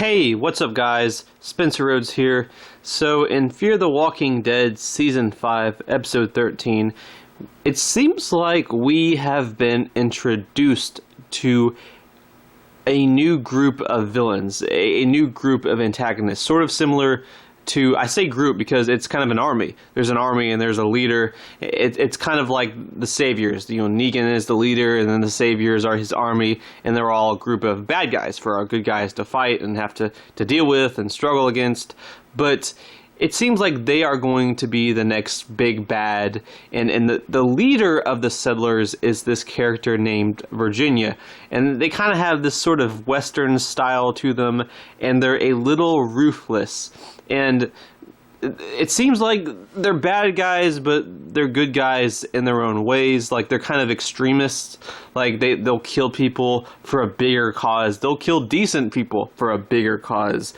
Hey, what's up guys? Spencer Rhodes here. So in Fear the Walking Dead Season 5, Episode 13, it seems like we have been introduced to a new group of villains, a new group of antagonists, sort of similar to, I say group because it's kind of an army. There's an army and there's a leader. It's kind of like the saviors. You know, Negan is the leader and then the saviors are his army, and they're all a group of bad guys for our good guys to fight and have to deal with and struggle against. But it seems like they are going to be the next big bad, and the leader of the settlers is this character named Virginia, and they kind of have this sort of Western style to them, and they're a little ruthless, and it seems like they're bad guys, but they're good guys in their own ways. Like, they're kind of extremists. Like, they'll kill people for a bigger cause. They'll kill decent people for a bigger cause.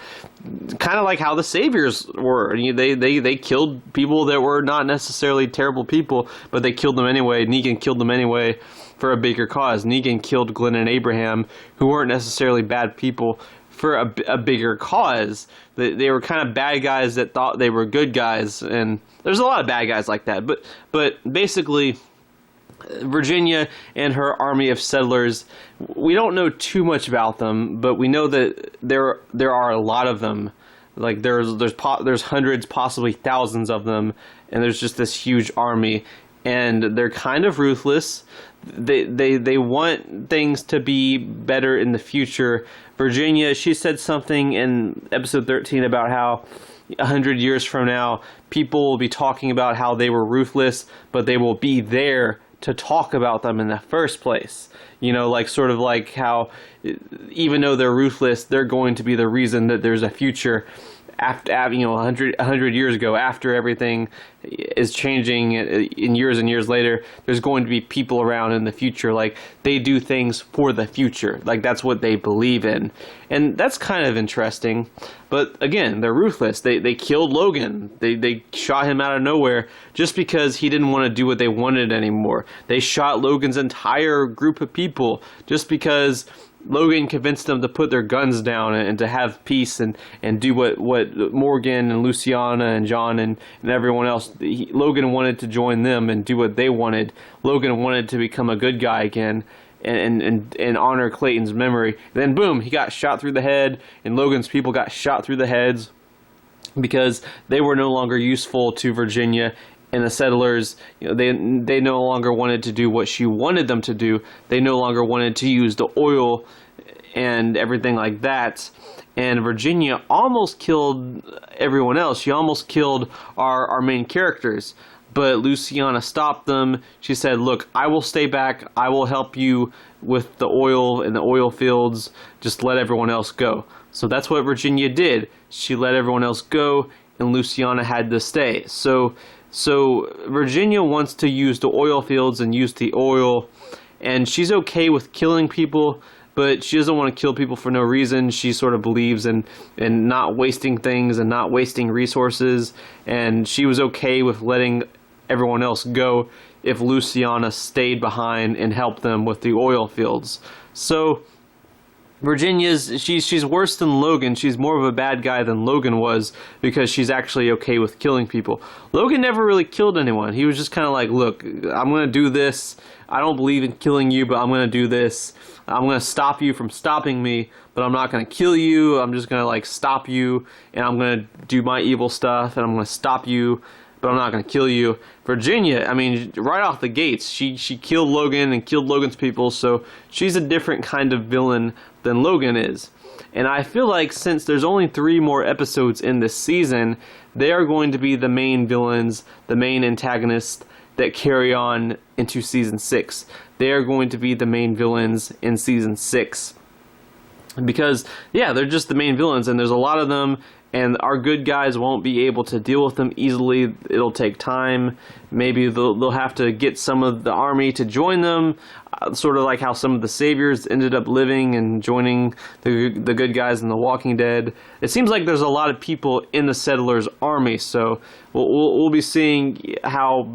Kind of like how the Saviors were. They killed people that were not necessarily terrible people, but they killed them anyway. Negan killed them anyway for a bigger cause. Negan killed Glenn and Abraham, who weren't necessarily bad people, for a bigger cause. They were kind of bad guys that thought they were good guys, and there's a lot of bad guys like that. But basically, Virginia and her army of settlers, we don't know too much about them, but we know that there are a lot of them. Like there's hundreds, possibly thousands of them, and there's just this huge army, and they're kind of ruthless. They want things to be better in the future. Virginia, she said something in episode 13 about how 100 years from now, people will be talking about how they were ruthless, but they will be there to talk about them in the first place. You know, like sort of like how even though they're ruthless, they're going to be the reason that there's a future. After, you know, 100 years ago, after everything is changing in years and years later, there's going to be people around in the future. Like, they do things for the future. Like, that's what they believe in. And that's kind of interesting. But again, they're ruthless. They killed Logan. They shot him out of nowhere just because he didn't want to do what they wanted anymore. They shot Logan's entire group of people just because Logan convinced them to put their guns down and to have peace and do what Morgan and Luciana and John and everyone else, Logan wanted to join them and do what they wanted. Logan wanted to become a good guy again and honor Clayton's memory. Then boom, he got shot through the head, and Logan's people got shot through the heads because they were no longer useful to Virginia. And the settlers, you know, they no longer wanted to do what she wanted them to do. They no longer wanted to use the oil and everything like that. And Virginia almost killed everyone else. She almost killed our main characters. But Luciana stopped them. She said, look, I will stay back. I will help you with the oil and the oil fields. Just let everyone else go. So that's what Virginia did. She let everyone else go, and Luciana had to stay. So Virginia wants to use the oil fields and use the oil, and she's okay with killing people, but she doesn't want to kill people for no reason. She sort of believes in not wasting things and not wasting resources, and she was okay with letting everyone else go if Luciana stayed behind and helped them with the oil fields. So she's worse than Logan. She's more of a bad guy than Logan was because she's actually okay with killing people. Logan never really killed anyone. He was just kind of like, look, I'm going to do this. I don't believe in killing you, but I'm going to do this. I'm going to stop you from stopping me, but I'm not going to kill you. I'm just going to like stop you, and I'm going to do my evil stuff, and I'm going to stop you, but I'm not going to kill you. Virginia, I mean, right off the gates, she killed Logan and killed Logan's people, so she's a different kind of villain than Logan is. And I feel like since there's only 3 more episodes in this season, they are going to be the main villains, the main antagonists that carry on into Season 6. They are going to be the main villains in Season 6. Because, yeah, they're just the main villains, and there's a lot of them, and our good guys won't be able to deal with them easily. It'll take time. Maybe they'll have to get some of the army to join them, sort of like how some of the saviors ended up living and joining the good guys in The Walking Dead. It seems like there's a lot of people in the settlers' army, so we'll be seeing how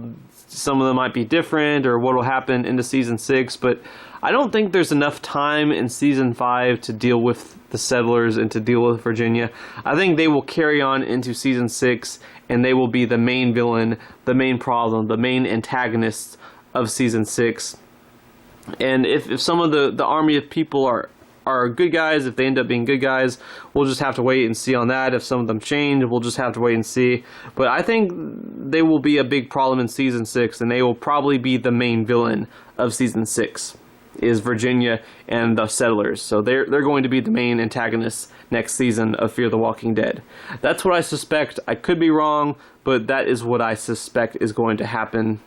some of them might be different or what will happen into Season 6, but I don't think there's enough time in Season 5 to deal with the Settlers and to deal with Virginia. I think they will carry on into Season 6, and they will be the main villain, the main problem, the main antagonists of Season 6. And if some of the army of people are good guys, if they end up being good guys, we'll just have to wait and see on that. If some of them change, we'll just have to wait and see. But I think they will be a big problem in Season 6, and they will probably be the main villain of Season 6, is Virginia and the Settlers. So they're going to be the main antagonists next season of Fear the Walking Dead. That's what I suspect. I could be wrong, but that is what I suspect is going to happen.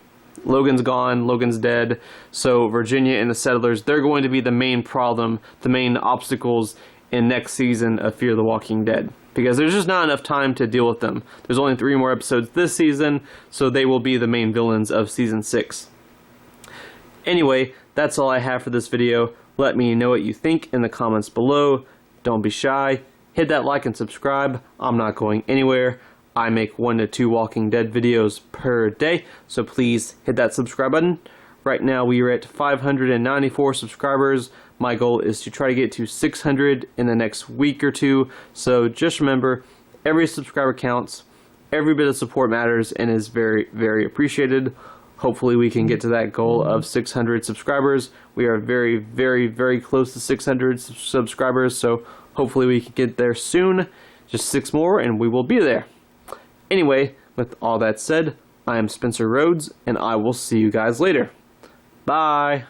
Logan's gone, Logan's dead, so Virginia and the Settlers, they're going to be the main problem, the main obstacles in next season of Fear the Walking Dead. Because there's just not enough time to deal with them. There's only 3 more episodes this season, so they will be the main villains of Season 6. Anyway, that's all I have for this video. Let me know what you think in the comments below. Don't be shy. Hit that like and subscribe. I'm not going anywhere. I make 1 to 2 Walking Dead videos per day, so please hit that subscribe button. Right now we are at 594 subscribers. My goal is to try to get to 600 in the next week or 2, so just remember, every subscriber counts, every bit of support matters and is very, very appreciated. Hopefully we can get to that goal of 600 subscribers. We are very, very, very close to 600 subscribers, so hopefully we can get there soon. Just 6 more and we will be there. Anyway, with all that said, I am Spencer Rhodes, and I will see you guys later. Bye!